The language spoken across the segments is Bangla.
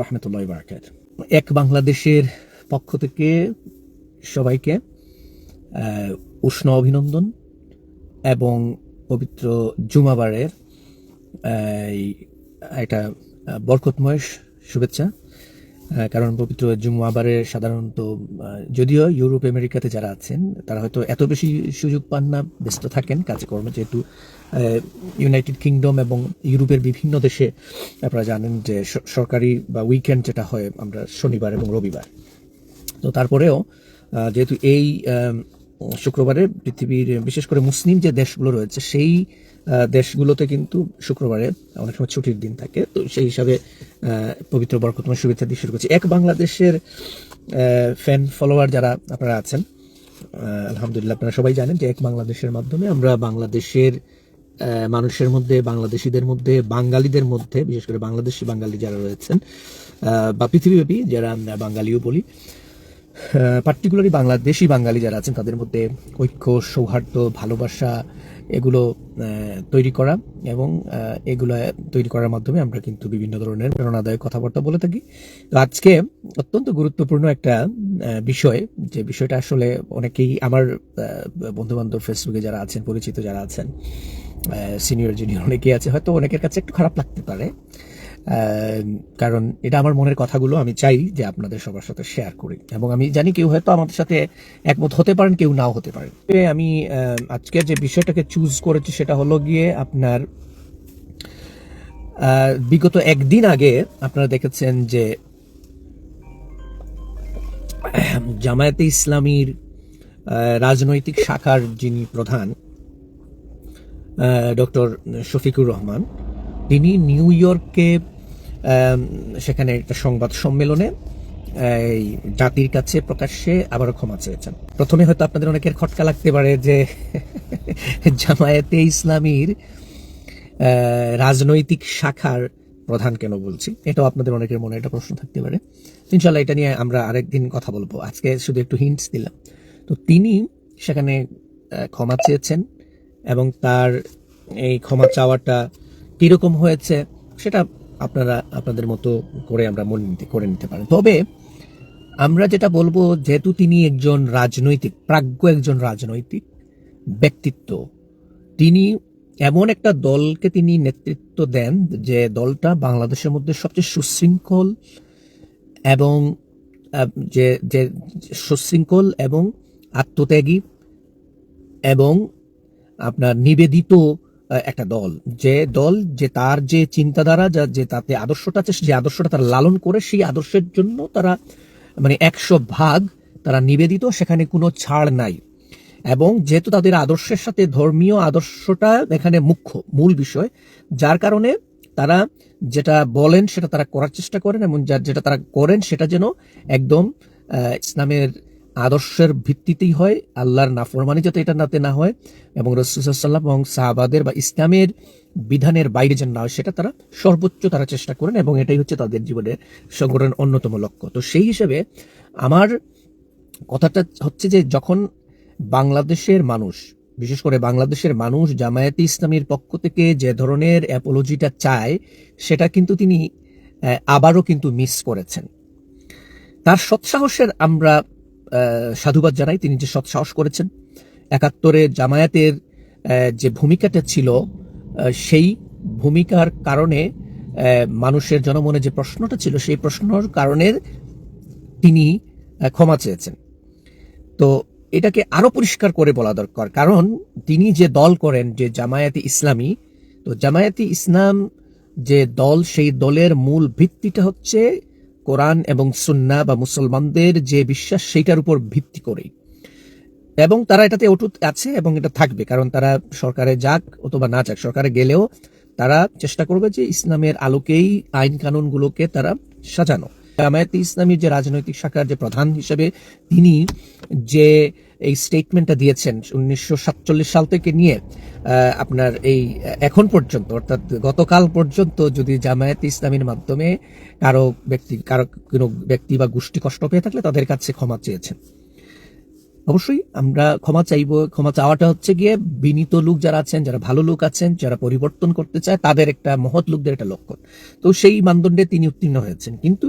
রাহমাতুল্লাহি ওয়া বারাকাতুহু। এক বাংলাদেশের পক্ষ থেকে সবাইকে উষ্ণ অভিনন্দন এবং পবিত্র জুমাবারের একটা বরকতময় শুভেচ্ছা। কারণ পবিত্র জুমাবারে সাধারণত যদিও ইউরোপ আমেরিকাতে যারা আছেন তারা হয়তো এত বেশি সুযোগ পান না, ব্যস্ত থাকেন কাজে কর্মে, যেহেতু ইউনাইটেড কিংডম এবং ইউরোপের বিভিন্ন দেশে আপনারা জানেন যে সরকারি বা উইকেন্ড যেটা হয় আমরা শনিবার এবং রবিবার। তো তারপরেও যেহেতু এই শুক্রবারে পৃথিবীর বিশেষ করে মুসলিম যে দেশগুলো রয়েছে সেই দেশগুলোতে কিন্তু শুক্রবারে অনেক সময় ছুটির দিন থাকে, তো সেই হিসাবে পবিত্র বরকতময় শুভেচ্ছা দিয়ে শুরু করছি। এক বাংলাদেশের ফ্যান ফলোয়ার যারা আপনারা আছেন, আলহামদুলিল্লাহ আপনারা সবাই জানেন যে এক বাংলাদেশের মাধ্যমে আমরা বাংলাদেশের মানুষের মধ্যে, বাংলাদেশিদের মধ্যে, বাঙালিদের মধ্যে, বিশেষ করে বাংলাদেশি বাঙালি যারা রয়েছেন বা পৃথিবীব্যাপী যারা বাঙালিও বলি, পার্টিকুলারলি বাংলাদেশি বাঙালি যারা আছেন তাদের মধ্যে ঐক্য, সৌহার্দ্য, ভালোবাসা এগুলো তৈরি করা, এবং এগুলো তৈরি করার মাধ্যমে আমরা কিন্তু বিভিন্ন ধরনের প্রেরণাদায়ক কথাবার্তা বলে থাকি। তো আজকে অত্যন্ত গুরুত্বপূর্ণ একটা বিষয়, যে বিষয়টা আসলে অনেকেই আমার বন্ধুবান্ধব ফেসবুকে যারা আছেন, পরিচিত যারা আছেন, সিনিয়র জুনিয়র অনেকেই আছে, হয়তো অনেকের কাছে একটু খারাপ লাগতে পারে, কারণ এটা আমার মনের কথাগুলো আমি চাই যে আপনাদের সবার সাথে শেয়ার করি, এবং আমি জানি কেউ হয়তো আমাদের সাথে একমত হতে পারেন, কেউ নাও হতে পারেন। আমি আজকে যে বিষয়টাকে চুজ করেছি সেটা হলো গিয়ে আপনার বিগত একদিন আগে আপনারা দেখেছেন যে জামায়াতে ইসলামীর রাজনৈতিক শাখার যিনি প্রধান ডক্টর শফিকুর রহমান, তিনি নিউ ইয়র্কে সেখানে একটা সংবাদ সম্মেলনে জাতির কাছে প্রকাশ্যে আবারও ক্ষমা চেয়েছেন। প্রথমে হয়তো আপনাদের অনেকের খটকা লাগতে পারে যে জামায়াতে ইসলামীর রাজনৈতিক শাখার প্রধান কেন বলছি, এটাও আপনাদের অনেকের মনে একটা প্রশ্ন থাকতে পারে। ইনশাল্লাহ এটা নিয়ে আমরা আরেকদিন কথা বলবো, আজকে শুধু একটু হিন্টস দিলাম। তো তিনি সেখানে ক্ষমা চেয়েছেন, এবং তার এই ক্ষমা চাওয়াটা কিরকম হয়েছে সেটা আপনারা আপনাদের মতো করে আমরা করে নিতে পারেন। তবে আমরা যেটা বলবো, যেহেতু তিনি একজন রাজনৈতিক একজন রাজনৈতিক ব্যক্তিত্ব, তিনি এমন একটা দলকে তিনি নেতৃত্ব দেন যে দলটা বাংলাদেশের মধ্যে সবচেয়ে সুশৃঙ্খল এবং সুশৃঙ্খল এবং আত্মত্যাগী এবং আপনার নিবেদিত একটা দল, যে তার যে চিন্তাধারা, যে তাতে আদর্শটা আছে, যে আদর্শটা তারা লালন করে, সেই আদর্শের জন্য তারা মানে 100% তারা নিবেদিত, সেখানে কোনো ছাড় নাই। এবং যেহেতু তাদের আদর্শের সাথে ধর্মীয় আদর্শটা এখানে মূল বিষয়, যার কারণে তারা যেটা বলেন সেটা তারা করার চেষ্টা করেন, এবং যেটা তারা করেন সেটা যেন একদম ইসলামের আদর্শের ভিত্তিতেই হয়, আল্লাহর নাফরমানি যাতে এটা নাতে না হয়, এবং রাসূল সাল্লাল্লাহু আলাইহি ওয়াসাল্লাম এবং সাহাবাদের বা ইসলামের বিধানের বাইরে যেন না হয়, সেটা তারা সর্বোচ্চ তারা চেষ্টা করেন, এবং এটাই হচ্ছে তাদের জীবনের সংগঠনের অন্যতম লক্ষ্য। তো সেই হিসেবে আমার কথাটা হচ্ছে যে যখন বাংলাদেশের মানুষ, বিশেষ করে বাংলাদেশের মানুষ জামায়াতে ইসলামীর পক্ষ থেকে যে ধরনের অ্যাপোলজিটা চায়, সেটা কিন্তু তিনি আবারও কিন্তু মিস করেছেন। তার সৎসাহসের আমরা সাধুবাদ জানাই, তিনি যে সৎসাহস করেছেন। 71-এ জামায়াতের যে ভূমিকাটা ছিল, সেই ভূমিকার কারণে মানুষের জনমনে যে প্রশ্নটা ছিল, সেই প্রশ্নের কারণে তিনি ক্ষমা চেয়েছেন। তো এটাকে আরো পরিষ্কার করে বলা দরকার, কারণ তিনি যে দল করেন, যে জামায়াতে ইসলামী, তো জামায়াতে ইসলাম যে দল, সেই দলের মূল ভিত্তিটা হচ্ছে কোরআন এবং সুন্নাহ বা মুসলমানদের যে বিশ্বাস, সেইটার উপর ভিত্তি করেই, এবং তারা এটাতে অটুট আছে এবং এটা থাকবে। কারণ তারা সরকারে যাক অথবা না যাক, সরকারে গেলেও তারা চেষ্টা করবে যে ইসলামের আলোকেই আইন কানুনগুলোকে তারা সাজানো। জামায়াতে ইসলামীর যে রাজনৈতিক শাখার যে প্রধান হিসেবে তিনি যে এই স্টেটমেন্টটা দিয়েছেন 1947 সাল থেকে নিয়ে আপনার এই এখন পর্যন্ত, অর্থাৎ গতকাল পর্যন্ত, যদি জামায়াতে ইসলামীর মাধ্যমে কারো কোনো ব্যক্তি বা গোষ্ঠী কষ্ট পেয়ে থাকলে তাদের কাছে ক্ষমা চেয়েছেন। অবশ্যই আমরা ক্ষমা চাইবো। ক্ষমা চাওয়াটা হচ্ছে গিয়ে বিনীত লোক যারা আছেন, যারা ভালো লোক আছেন, যারা পরিবর্তন করতে চায়, তাদের একটা মহৎ লোকদের একটা লক্ষণ। তো সেই মানদণ্ডে তিনি উত্তীর্ণ হয়েছেন। কিন্তু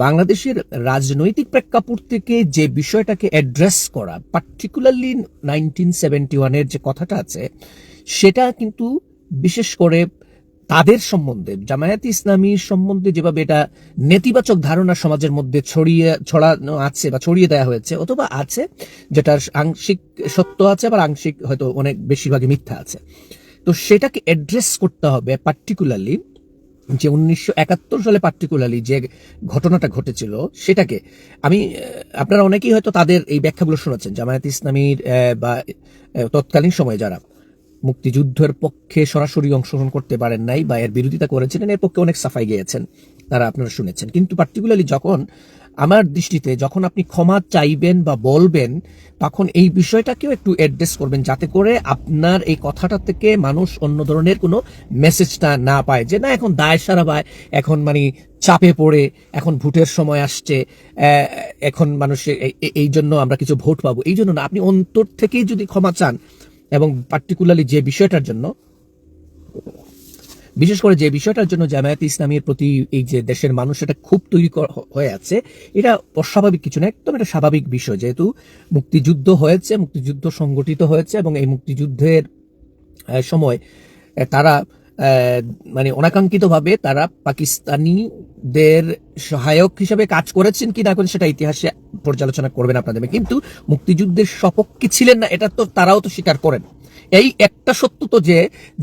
বাংলাদেশের রাজনৈতিক প্রেক্ষাপট থেকে যে বিষয়টাকে অ্যাড্রেস করা, পার্টিকুলারলি 1971-এর যে কথাটা আছে, সেটা কিন্তু বিশেষ করে তাদের সম্বন্ধে, জামায়াতে ইসলামী সম্বন্ধে যেভাবে এটা নেতিবাচক ধারণা সমাজের মধ্যে ছড়ানো আছে বা ছড়িয়ে দেওয়া হয়েছে অথবা আছে, যেটার আংশিক সত্য আছে আবার আংশিক হয়তো অনেক বেশিরভাগই মিথ্যা আছে। তো সেটাকে অ্যাড্রেস করতে হবে। পার্টিকুলারলি যে 1971 সালে পার্টিকুলারলি যে ঘটনাটা ঘটেছিল সেটাকে আপনারা অনেকেই হয়তো তাদের এই ব্যাখ্যাগুলো শুনেছেন। জামায়াতে ইসলামীর বা তৎকালীন সময়ে যারা মুক্তিযুদ্ধের পক্ষে সরাসরি অংশগ্রহণ করতে পারেন নাই বা এর বিরোধিতা করেছিলেন, এর পক্ষে অনেক সাফাই গিয়েছেন, তারা আপনারা শুনেছেন। কিন্তু পার্টিকুলারলি যখন আমার দৃষ্টিতে যখন আপনি ক্ষমা চাইবেন বা বলবেন, তখন এই বিষয়টাকেও একটু অ্যাড্রেস করবেন, যাতে করে আপনার এই কথাটা থেকে মানুষ অন্য ধরনের কোনো মেসেজটা না পায়, যে না এখন দায় সারা পায়, এখন মানে চাপে পড়ে, এখন ভোটের সময় আসছে, এখন মানুষের এই জন্য আমরা কিছু ভোট পাবো, এই জন্য না। আপনি অন্তর থেকেই যদি ক্ষমা চান এবং পার্টিকুলারলি যে বিষয়টার জন্য, বিশেষ করে যে বিষয়টার জন্য জামায়াতে ইসলামীর প্রতি এই যে দেশের মানুষ এটা খুব তৈরি হয়ে আছে, এটা অস্বাভাবিক কিছু না, একদম এটা স্বাভাবিক বিষয়। যেহেতু মুক্তিযুদ্ধ হয়েছে, মুক্তিযুদ্ধ সংগঠিত হয়েছে এবং এই মুক্তিযুদ্ধের সময় তারা মানে অনাকাঙ্ক্ষিতভাবে তারা পাকিস্তানিদের সহায়ক হিসেবে কাজ করেছেন কি না করেন সেটা ইতিহাসে পর্যালোচনা করবেন আপনাদের, কিন্তু মুক্তিযুদ্ধের সপক্ষে ছিলেন না, এটা তো তারাও তো স্বীকার করেন। এই একটা সত্য তো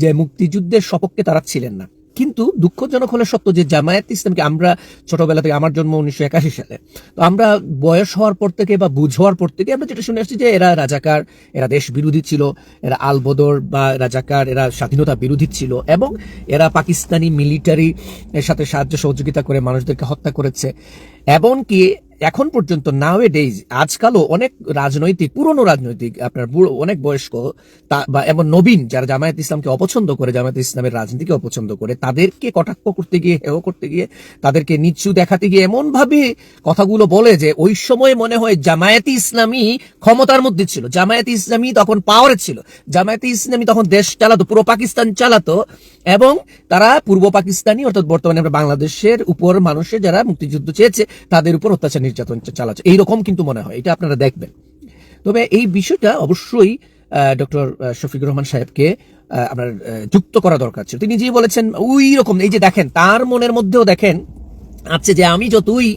যে মুক্তিযুদ্ধের সপক্ষে তারা ছিলেন না। কিন্তু দুঃখজনক হলে সত্য যে জামায়াত ইসলামকে আমরা ছোটবেলা থেকে, আমার জন্ম 1981 সালে, তো আমরা বয়স হওয়ার পর থেকে বা বুঝ হওয়ার পর থেকে আমরা যেটা শুনে আসছি যে এরা রাজাকার, এরা দেশ বিরোধী ছিল, এরা আল বদর বা রাজাকার, এরা স্বাধীনতা বিরোধী ছিল এবং এরা পাকিস্তানি মিলিটারি এর সাথে সাহায্য সহযোগিতা করে মানুষদেরকে হত্যা করেছে। এমনকি এখন পর্যন্ত নাও এ ডেইজ আজকালও অনেক রাজনৈতিক, পুরনো রাজনৈতিক, আপনার অনেক বয়স্ক বা এমন নবীন যারা জামায়াত ইসলামকে অপছন্দ করে, জামায়াত ইসলামের রাজনীতিকে অপছন্দ করে, তাদেরকে কটাক্ষ করতে গিয়ে, হেয় করতে গিয়ে, তাদেরকে নিচু দেখাতে গিয়ে এমন ভাবে কথাগুলো বলে যে ওই সময় মনে হয় জামায়াতে ইসলামী ক্ষমতার মধ্যে ছিল, জামায়াতে ইসলামী তখন পাওয়ারে ছিল, জামায়াতে ইসলামী তখন দেশ চালাতো, পুরো পাকিস্তান চালাতো এবং তারা পূর্ব পাকিস্তানি অর্থাৎ বর্তমানে আমরা বাংলাদেশের উপর মানুষের যারা মুক্তিযুদ্ধ চেয়েছে তাদের উপর অত্যাচার নির্যাতন চালাচ্ছে, এইরকম কিন্তু মনে হয়, এটা আপনারা দেখবেন। তবে এই বিষয়টা অবশ্যই ডক্টর শফিকুর রহমান সাহেবকে আপনার যুক্ত করা দরকার ছিল। তিনি নিজেই বলেছেন ওই রকম, এই যে দেখেন তার মনের মধ্যেও দেখেন আছে যে আমি যতই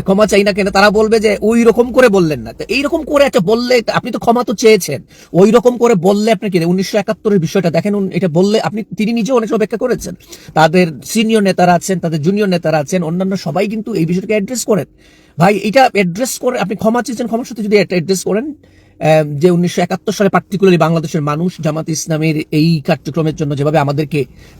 ক্ষমা চাই না কেন, তারা বলবে যে ওই রকম করে বললেন না, এইরকম করে একটা বললে, আপনি তো ক্ষমা তো চেয়েছেন, ওই রকম করে বললে আপনি কি 1971-এর বিষয়টা দেখেন, এটা বললে তিনি নিজেও অনেক অপেক্ষা করেছেন, তাদের সিনিয়র নেতারা আছেন, তাদের জুনিয়র নেতারা আছেন, অন্যান্য সবাই কিন্তু এই বিষয়টাকে অ্যাড্রেস করেন। ভাই এটা অ্যাড্রেস করে, আপনি ক্ষমা চেয়েছেন, ক্ষমার সাথে যদি এটা অ্যাড্রেস করেন যে 1971 সালে পার্টিকুলারলি বাংলাদেশের মানুষ জামাত ইসলামের এই কার্যক্রমের জন্য যেভাবে আমাদেরকে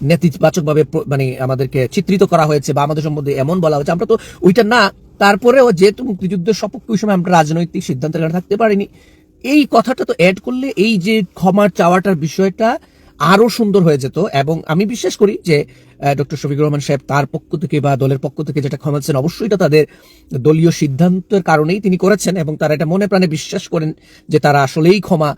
নেতিবাচকভাবে মানে আমাদেরকে চিত্রিত করা হয়েছে বা আমাদের সম্বন্ধে এমন বলা হয়েছে, আমরা তো ওইটা না, তারপরেও যেহেতু মুক্তিযুদ্ধের সপক্ষে ওই সময় আমরা রাজনৈতিক সিদ্ধান্তের কারণে থাকতে পারিনি, এই কথাটা তো অ্যাড করলে এই যে ক্ষমা চাওয়াটার বিষয়টা আরো সুন্দর হয়ে যেত। এবং আমি বিশ্বাস করি যে ডক্টর শফিকুর রহমান সাহেব তার পক্ষ থেকে বা দলের পক্ষ থেকে যেটা ক্ষমা চাচ্ছেন, অবশ্যই এটা তাদের দলীয় সিদ্ধান্তের কারণেই তিনি করেছেন এবং তারা এটা মনে প্রাণে বিশ্বাস করেন যে তারা আসলেই ক্ষমা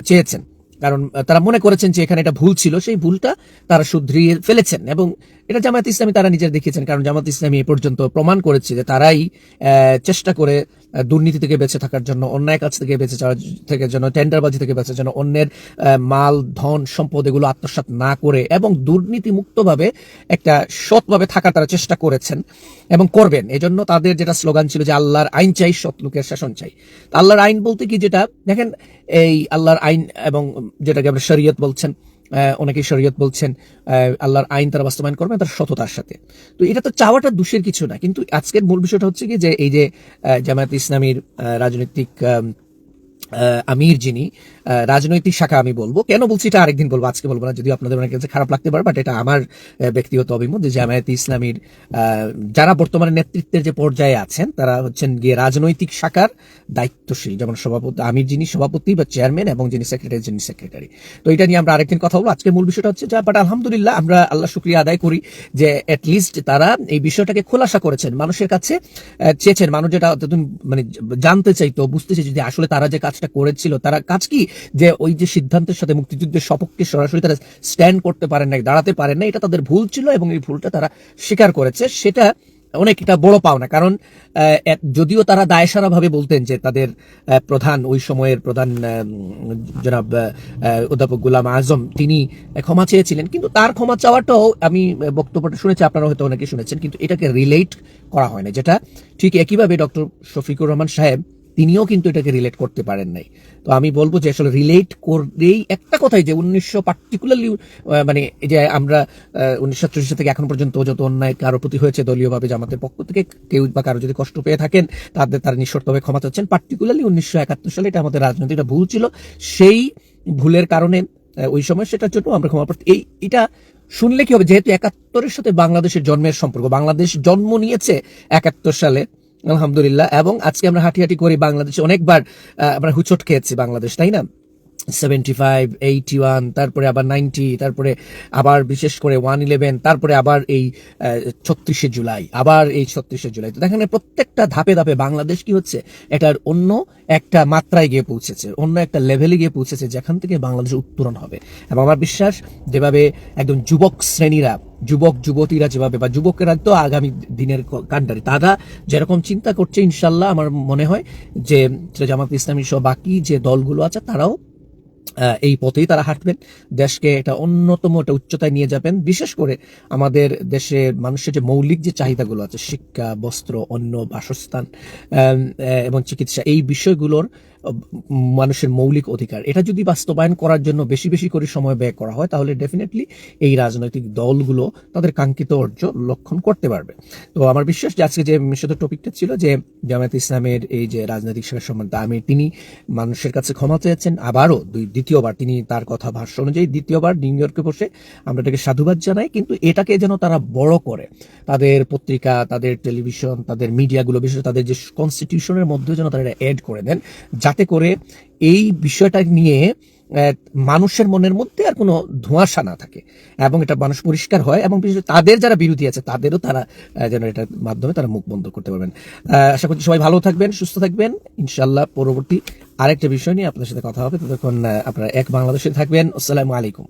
চেয়েছেন, কারণ তারা মনে করেছেন যে এখানে এটা ভুল ছিল, সেই ভুলটা তারা শুধরিয়ে ফেলেছেন এবং এটা জামায়াত ইসলামী তারা নিজের দেখিয়েছেন। কারণ জামায়াত ইসলামী এ পর্যন্ত প্রমাণ করেছে যে তারাই চেষ্টা করে দুর্নীতি থেকে বেঁচে থাকার জন্য, অন্যায় কাজ থেকে বেঁচে যাওয়ার থেকে জন্য, টেন্ডারবাজি থেকে বেঁচে জন্য, অন্যের মাল ধন সম্পদ এগুলো আত্মসাৎ না করে এবং দুর্নীতি মুক্তভাবে একটা সৎভাবে থাকার তারা চেষ্টা করেছেন এবং করবেন। এজন্য তাদের যেটা স্লোগান ছিল যে আল্লাহর আইন চাই, সৎ লোকের শাসন চাই। আল্লাহর আইন বলতে কি, যেটা দেখেন এই আল্লাহর আইন এবং যেটাকে আমরা শরীয়ত বলছেন, অনেকেই শরীয়ত বলছেন, আল্লাহর আইন তারা বাস্তবায়ন করবেন তার সততার সাথে। তো এটা তো চাওয়াটা দোষের কিছু না, কিন্তু আজকের মূল বিষয়টা হচ্ছে কি যে এই যে জামায়াত ইসলামীর রাজনৈতিক আমির যিনি রাজনৈতিক শাখা, আমি বলবো, কেন বলছি এটা আরেকদিন বলবো, আজকে বলবো না, যদিও আপনাদের অনেকের কাছে খারাপ লাগতে পারে, বাট এটা আমার ব্যক্তিগত অভিমত যে জামায়াতে ইসলামীর যারা বর্তমানে নেতৃত্বের যে পর্যায়ে আছেন তারা হচ্ছেন গিয়ে রাজনৈতিক শাখার দায়িত্বশীল, যেমন সভাপতি, আমির যিনি সভাপতি বা চেয়ারম্যান এবং যিনি সেক্রেটারি, যিনি সেক্রেটারি। তো এটা নিয়ে আমরা আরেকদিন কথা বলবো। আজকের মূল বিষয়টা হচ্ছে যা, বাট আলহামদুলিল্লাহ আমরা আল্লাহ শুকরিয়া আদায় করি যে অ্যাটলিস্ট তারা এই বিষয়টাকে খোলাসা করেছেন, মানুষের কাছে চেয়েছেন, মানুষ যেটা মানে জানতে চাইতো, বুঝতে চাইছে যে আসলে তারা যে কাজটা করেছিল, তারা কাজ কি, যে ওই যে সিদ্ধান্তের সাথে মুক্তিযুদ্ধের সপক্ষে সরাসরি তারা স্ট্যান্ড করতে পারেন নাই, দাঁড়াতে পারেন না, এটা তাদের ভুল ছিল এবং এই ভুলটা তারা স্বীকার করেছে। সেটা অনেকটা বড় পাওনা, কারণ যদিও তারা দায়সারা ভাবে বলতেন যে তাদের প্রধান, ওই সময়ের প্রধান জনাব অধ্যাপক গোলাম আজম, তিনি ক্ষমা চেয়েছিলেন, কিন্তু তার ক্ষমা চাওয়াটাও আমি বক্তব্যটা শুনেছি, আপনারা হয়তো অনেকে শুনেছেন, কিন্তু এটাকে রিলেট করা হয় না, যেটা ঠিক একইভাবে ডক্টর শফিকুর রহমান সাহেব তিনিও কিন্তু এটাকে রিলেট করতে পারেন নাই। তো আমি বলবো যে আসলে রিলেট করেই একটা কথাই, যে 1900 পার্টিকুলারলি মানে যে আমরা 1987 থেকে এখন পর্যন্ত যত অন্যায় কারো প্রতি হয়েছে দলীয়ভাবে জামাতের পক্ষ থেকে, কেউ বা কারো যদি কষ্ট পেয়ে থাকেন তারা নিঃশর্তভাবে ক্ষমা চাচ্ছেন। পার্টিকুলারলি 1971 সালে এটা আমাদের রাজনৈতিক একটা ভুল ছিল, সেই ভুলের কারণে ওই সময় সেটার জন্য আমরা ক্ষমা প্রার্থী। এটা শুনলে কি হবে, যেহেতু 71-এর সাথে বাংলাদেশের জন্মের সম্পর্ক, বাংলাদেশ জন্ম নিয়েছে 71 সালে আলহামদুলিল্লাহ, এবং আজকে আমরা হাঁটি হাঁটি করি বাংলাদেশে অনেকবার আমরা হুচট খেয়েছি বাংলাদেশ, তাই না? 75, 81, তারপরে আবার 90, তারপরে আবার বিশেষ করে 111, তারপরে আবার এই 36শে জুলাই, আবার এই 36শে জুলাই। তো দেখেন প্রত্যেকটা ধাপে ধাপে বাংলাদেশ কি হচ্ছে, এটার অন্য একটা মাত্রায় গিয়ে পৌঁছেছে, অন্য একটা লেভেলে গিয়ে পৌঁছেছে, যেখান থেকে বাংলাদেশের উত্তরণ হবে। এবং আমার বিশ্বাস, যেভাবে একদম যুবক শ্রেণীরা, যুবক যুবতীরা যেভাবে, বা যুবকেরা তো আগামী দিনের কান্ডারি, তারা যেরকম চিন্তা করছে, ইনশাল্লাহ আমার মনে হয় যে জামাত ইসলামী সহ বাকি যে দলগুলো আছে তারাও এই পথেই তারা হাঁটবেন, দেশকে একটা অন্যতম একটা উচ্চতায় নিয়ে যাবেন। বিশেষ করে আমাদের দেশে মানুষের যে মৌলিক যে চাহিদাগুলো আছে, শিক্ষা, বস্ত্র, অন্ন, বাসস্থান এবং চিকিৎসা, এই বিষয়গুলোর মানুষের মৌলিক অধিকার, এটা যদি বাস্তবায়ন করার জন্য বেশি বেশি করে সময় ব্যয় করা হয়, তাহলে ডেফিনেটলি এই রাজনৈতিক দলগুলো তাদের কাঙ্ক্ষিত অর্জন লক্ষণ করতে পারবে। তো আমার বিশ্বাস যে আজকে যে মিশ্রিত টপিকটা ছিল, যে জামায়াত ইসলামের এই যে রাজনৈতিক শাখা সম্বন্ধে তিনি মানুষের কাছে ক্ষমা চেয়েছেন, আবারও দ্বিতীয়বার তিনি তার কথা ভাষ্য অনুযায়ী দ্বিতীয়বার নিউ ইয়র্কে বসে, আমরা এটাকে সাধুবাদ জানাই, কিন্তু এটাকে যেন তারা বড় করে, তাদের পত্রিকা, তাদের টেলিভিশন, তাদের মিডিয়াগুলো, বিশেষ তাদের যে কনস্টিটিউশনের মধ্যে যেন তারা এটা অ্যাড করে দেন, যাতে করে এই বিষয়টা নিয়ে মানুষের মনের মধ্যে আর কোনো ধোঁয়াশা না থাকে, এবং এটা মানুষ পরিষ্কার হয়, এবং বিশেষ তাদের যারা বিরোধী আছে তাদেরও তারা যেন এটার মাধ্যমে তারা মুখ বন্ধ করতে পারবেন। আশা করছি সবাই ভালো থাকবেন, সুস্থ থাকবেন, ইনশাল্লাহ পরবর্তী আরেকটা বিষয় নিয়ে আপনাদের সাথে কথা হবে। ততক্ষণ আপনারা এক বাংলাদেশে থাকবেন। আসসালামু আলাইকুম।